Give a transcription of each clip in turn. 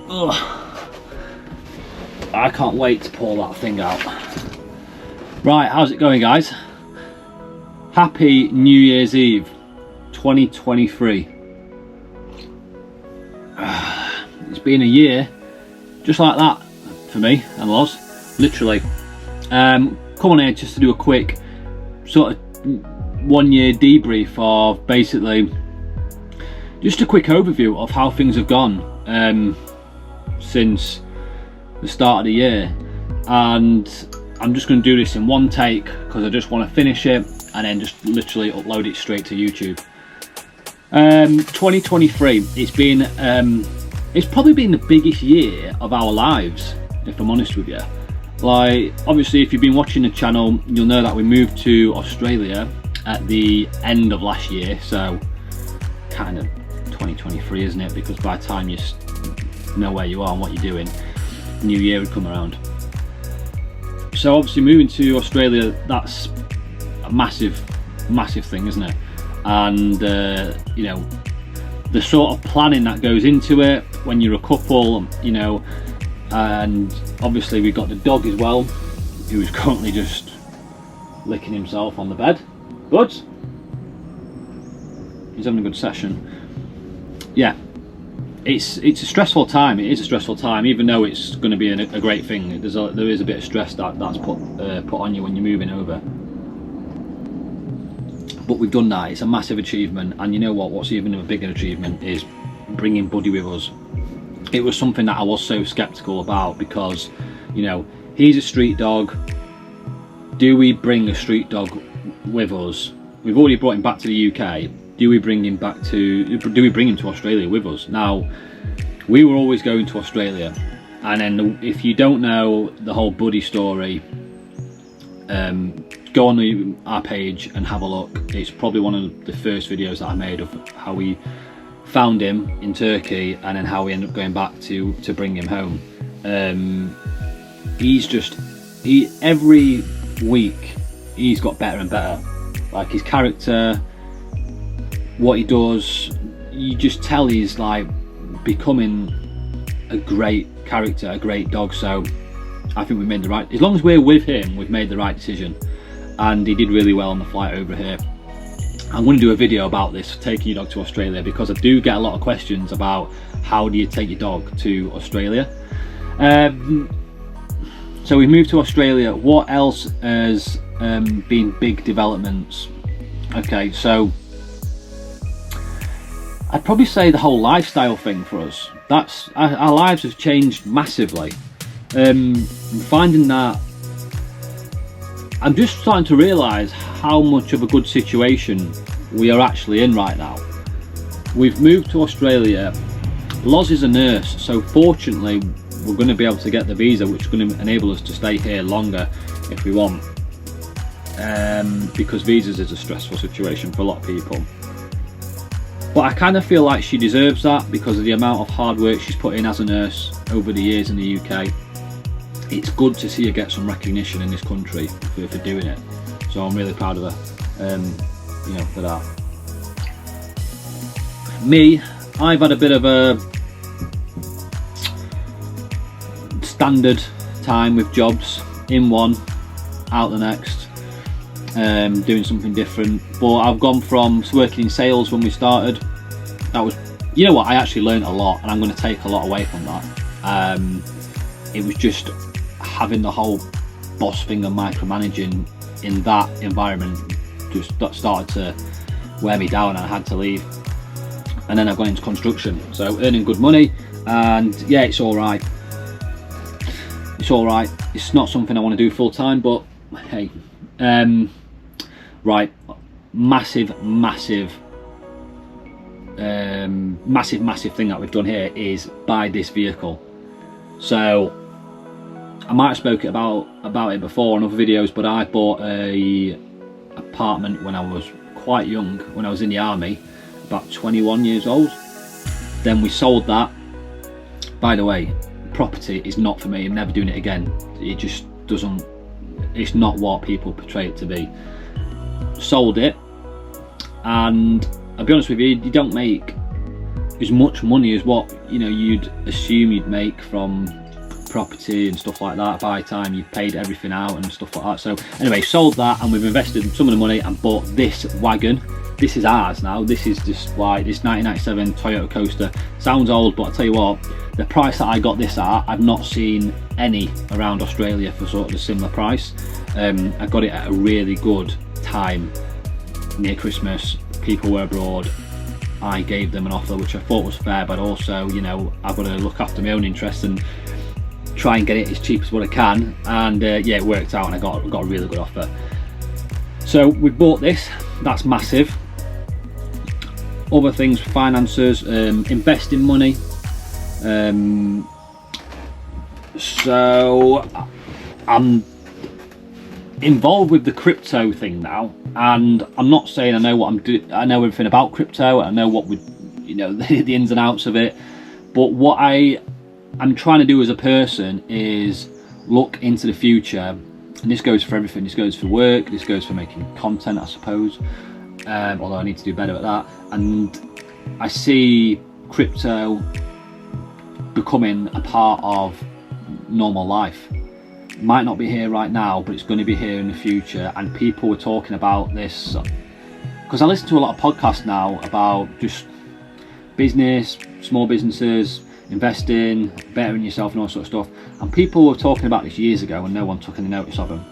Ugh. I can't wait to pull that thing out. Right, how's it going, guys? Happy New Year's Eve 2023. It's been a year just like that for me and Loz, literally. Come on here just to do a quick sort of 1 year debrief of basically just a quick overview of how things have gone since the start of the year. And I'm just going to do this in one take because I just want to finish it and then just literally upload it straight to YouTube. 2023, it's probably been the biggest year of our lives, if I'm honest with you. Like, obviously if you've been watching the channel, you'll know that we moved to Australia at the end of last year, so kind of 2023, isn't it? Because by the time you know where you are and what you're doing, New Year would come around. So obviously moving to Australia, that's a massive thing, isn't it? And you know, the sort of planning that goes into it when you're a couple, you know, and obviously we've got the dog as well, who's currently just licking himself on the bed, but he's having a good session. Yeah, it's a stressful time. It is a stressful time, even though it's going to be a great thing. There is a bit of stress that's put on you when you're moving over. But we've done that. It's a massive achievement, and you know what's even a bigger achievement is bringing Buddy with us. It was something that I was so skeptical about because, you know, he's a street dog. Do we bring a street dog with us? We've already brought him back to the UK. Do we bring him to Australia with us? Now, we were always going to Australia, and then if you don't know the whole Buddy story, go on our page and have a look. It's probably one of the first videos that I made of how we found him in Turkey and then how we ended up going back to bring him home. Every week he's got better and better. Like his character, what he does, you just tell he's like becoming a great character, a great dog. So I think we made the right, as long as we're with him, we've made the right decision. And he did really well on the flight over here. I'm going to do a video about this, taking your dog to Australia, because I do get a lot of questions about how do you take your dog to Australia. So we moved to Australia. What else has been big developments? Okay, so I'd probably say the whole lifestyle thing for us. That's our lives have changed massively. Finding that I'm just starting to realise how much of a good situation we are actually in right now. We've moved to Australia. Loz is a nurse, so fortunately we're going to be able to get the visa, which is going to enable us to stay here longer if we want, because visas is a stressful situation for a lot of people. But I kind of feel like she deserves that because of the amount of hard work she's put in as a nurse over the years in the UK. It's good to see her get some recognition in this country for doing it. So I'm really proud of her, you know, for that. Me, I've had a bit of a standard time with jobs, in one, out the next, doing something different. But I've gone from working in sales when we started. That was, you know what, I actually learned a lot, and I'm going to take a lot away from that. It was just having the whole boss thing and micromanaging in that environment just started to wear me down, and I had to leave. And then I've gone into construction, so earning good money, and yeah, it's all right. It's all right. It's not something I want to do full time, but hey, right, massive thing that we've done here is buy this vehicle. So I might have spoken about it before in other videos, but I bought a apartment when I was quite young, when I was in the army, about 21 years old. Then we sold that. By the way, property is not for me. I'm never doing it again. It just doesn't, it's not what people portray it to be. Sold it, and I'll be honest with you, you don't make as much money as what you'd assume you'd make from property and stuff like that by the time you've paid everything out and stuff like that. So anyway, sold that, and we've invested some of the money and bought this wagon. This is ours now. This is just like this 1997 Toyota Coaster. Sounds old, but I tell you what, the price that I got this at, I've not seen any around Australia for sort of a similar price. I got it at a really good time near Christmas. People were abroad. I gave them an offer which I thought was fair, but also, I've got to look after my own interests and try and get it as cheap as what I can. And yeah, it worked out, and I got a really good offer. So we bought this. That's massive. Other things, finances, investing money. So I'm involved with the crypto thing now, and I'm not saying I know what I'm doing. I know everything about crypto. I know what the ins and outs of it. But what I'm trying to do as a person is look into the future, and this goes for everything. This goes for work. This goes for making content, I suppose. Although I need to do better at that. And I see crypto becoming a part of normal life. It might not be here right now, but it's going to be here in the future. And people were talking about this because I listen to a lot of podcasts now about just business, small businesses, investing, bettering yourself and all sorts of stuff. And people were talking about this years ago, and no one took any notice of them.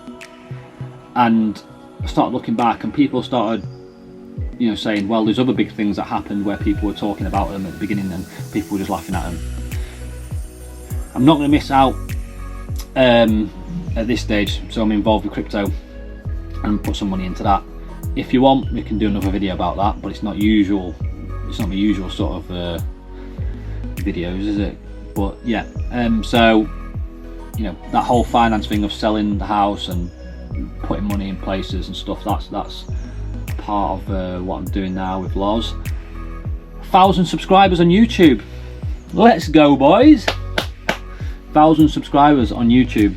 And I started looking back, and people started saying, well, there's other big things that happened where people were talking about them at the beginning and people were just laughing at them. I'm not going to miss out at this stage, so I'm involved with crypto and put some money into that. If you want, we can do another video about that, but it's not usual. It's not the usual sort of videos, is it? But yeah, so that whole finance thing of selling the house and putting money in places and stuff, that's part of what I'm doing now with Loz. 1,000 subscribers on YouTube. Let's go, boys. 1,000 subscribers on YouTube.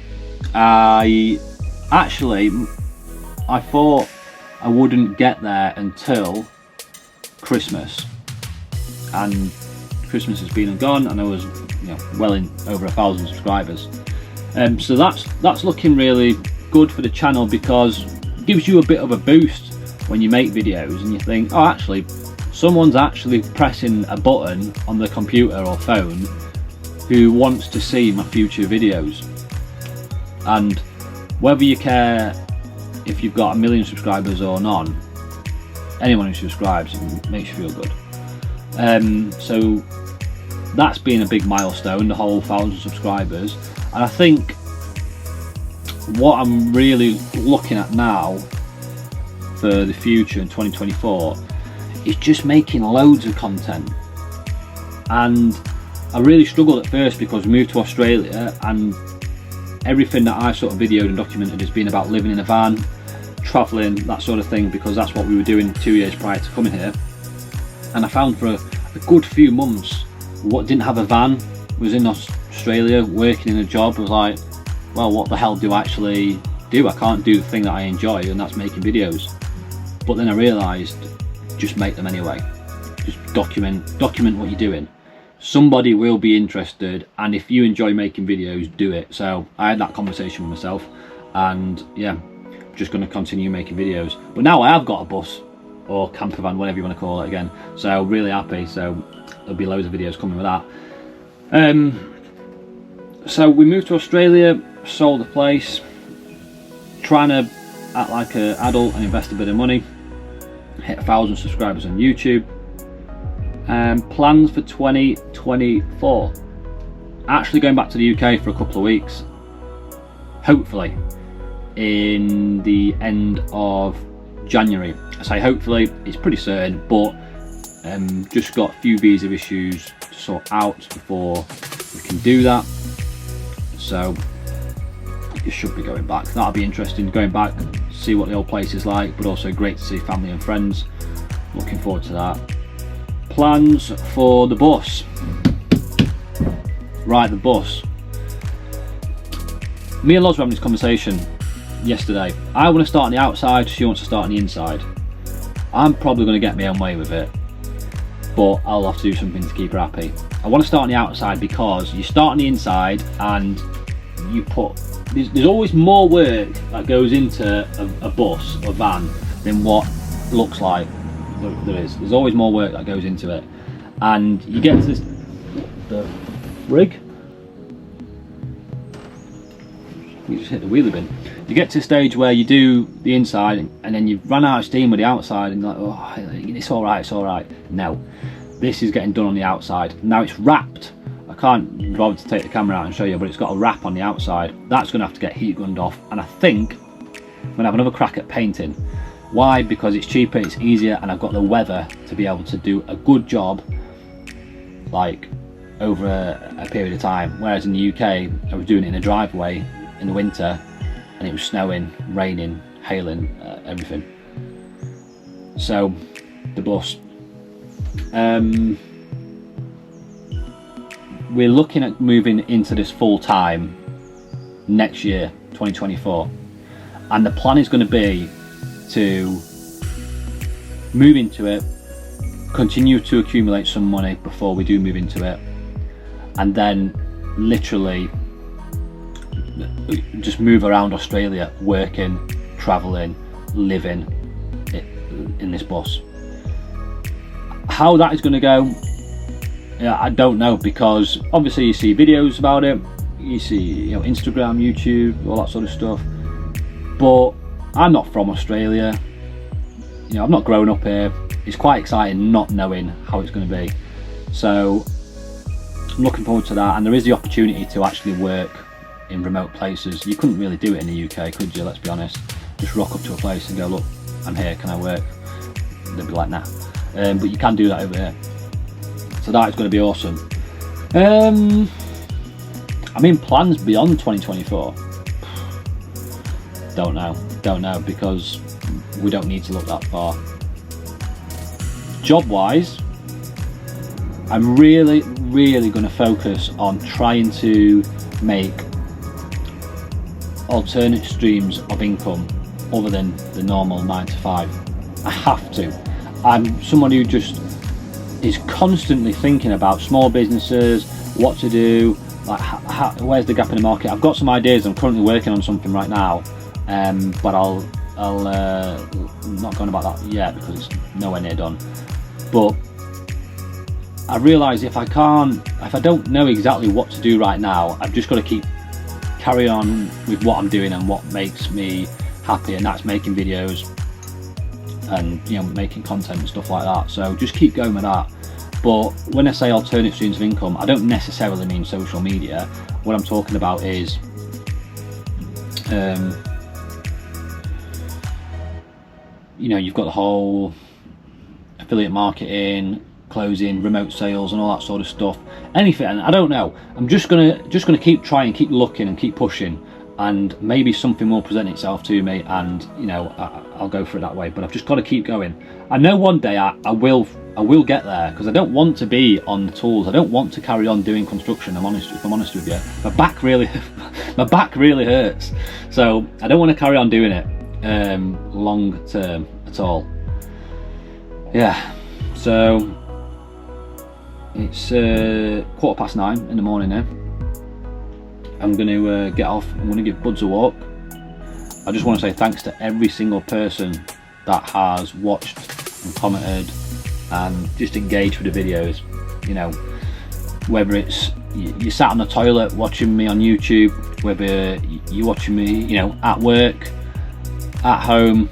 I thought I wouldn't get there until Christmas, and Christmas has been and gone, and I was well in over 1,000 subscribers. So that's looking really good for the channel, because it gives you a bit of a boost when you make videos and you think, oh, actually someone's actually pressing a button on the computer or phone who wants to see my future videos. And whether you care if you've got 1 million subscribers or not, anyone who subscribes, it makes you feel good. So that's been a big milestone, the whole 1,000 subscribers. And I think what I'm really looking at now for the future in 2024 is just making loads of content. And I really struggled at first because we moved to Australia, and everything that I sort of videoed and documented has been about living in a van, travelling, that sort of thing, because that's what we were doing 2 years prior to coming here. And I found for a good few months, what didn't have a van, was in Australia working in a job. I was like, well, what the hell do I actually do? I can't do the thing that I enjoy, and that's making videos. But then I realised, just make them anyway. Just document what you're doing. Somebody will be interested, and if you enjoy making videos, do it. So I had that conversation with myself, and yeah, just going to continue making videos. But now I have got a bus or camper van, whatever you want to call it again. So really happy. So there'll be loads of videos coming with that. So we moved to Australia, sold the place, trying to act like an adult and invest a bit of money. Hit 1,000 subscribers on YouTube. Plans for 2024. Actually going back to the UK for a couple of weeks. Hopefully in the end of January. I say hopefully, it's pretty certain, but just got a few visa issues to sort out before we can do that. So it should be going back. That'll be interesting, going back, see what the old place is like, but also great to see family and friends. Looking forward to that. Plans for the bus. Right, the bus. Me and Loz were having this conversation yesterday. I want to start on the outside, she wants to start on the inside. I'm probably going to get my own way with it. but I'll have to do something to keep her happy. I want to start on the outside because you start on the inside and you put, there's always more work that goes into a bus or van than what looks like there is. There's always more work that goes into it, and you get to this, the rig, you just hit the wheelie bin. You get to a stage where you do the inside and then you've run out of steam with the outside and you're like, oh, it's all right, it's all right. No, this is getting done on the outside. Now it's wrapped. I can't bother to take the camera out and show you, but it's got a wrap on the outside. That's going to have to get heat gunned off, and I think I'm going to have another crack at painting. Why? Because it's cheaper, it's easier, and I've got the weather to be able to do a good job like over a period of time. Whereas in the UK, I was doing it in a driveway in the winter and it was snowing, raining, hailing, everything. So the bus, we're looking at moving into this full time next year, 2024, and the plan is going to be to move into it, continue to accumulate some money before we do move into it, and then literally just move around Australia, working, traveling, living in this bus. How that is going to go, yeah, I don't know, because obviously you see videos about it, you see, you know, Instagram, YouTube, all that sort of stuff, but I'm not from Australia, you know, I've not grown up here. It's quite exciting not knowing how it's going to be, so I'm looking forward to that. And there is the opportunity to actually work in remote places. You couldn't really do it in the UK, could you? Let's be honest. Just rock up to a place and go, look, I'm here, can I work? They'd be like, nah. But you can do that over here, so that is going to be awesome. I mean, plans beyond 2024, don't know, because we don't need to look that far. Job wise, I'm really going to focus on trying to make alternate streams of income other than the normal 9 to 5. I have to. I'm someone who just is constantly thinking about small businesses, what to do, like where's the gap in the market. I've got some ideas. I'm currently working on something right now, but I'll not going about that yet because it's nowhere near done. But I realise if I don't know exactly what to do right now, I've just got to carry on with what I'm doing and what makes me happy, and that's making videos and, you know, making content and stuff like that. So just keep going with that. But when I say alternate streams of income, I don't necessarily mean social media. What I'm talking about is you know, you've got the whole affiliate marketing, closing, remote sales and all that sort of stuff. Anything, I don't know. I'm just gonna keep trying, keep looking and keep pushing, and maybe something will present itself to me, and, you know, I'll go for it that way. But I've just got to keep going. I know one day I will get there, because I don't want to be on the tools. I don't want to carry on doing construction. If I'm honest with you, my back really hurts. So I don't want to carry on doing it long term at all. Yeah. So it's 9:15 in the morning now. I'm going to get off. I'm going to give Buds a walk. I just want to say thanks to every single person that has watched and commented and just engaged with the videos. You know, whether it's you sat on the toilet watching me on YouTube, whether you're watching me, you know, at work, at home,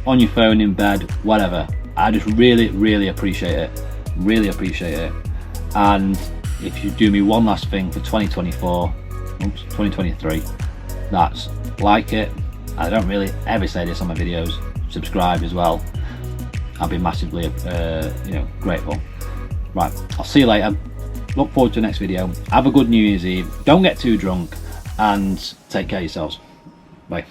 on your phone, in bed, whatever. I just really appreciate it. Really appreciate it. And if you do me one last thing for 2023, that's like it. I don't really ever say this on my videos. Subscribe as well. I'll be massively you know, grateful. Right, I'll see you later. Look forward to the next video. Have a good New Year's Eve. Don't get too drunk, and take care of yourselves. Bye.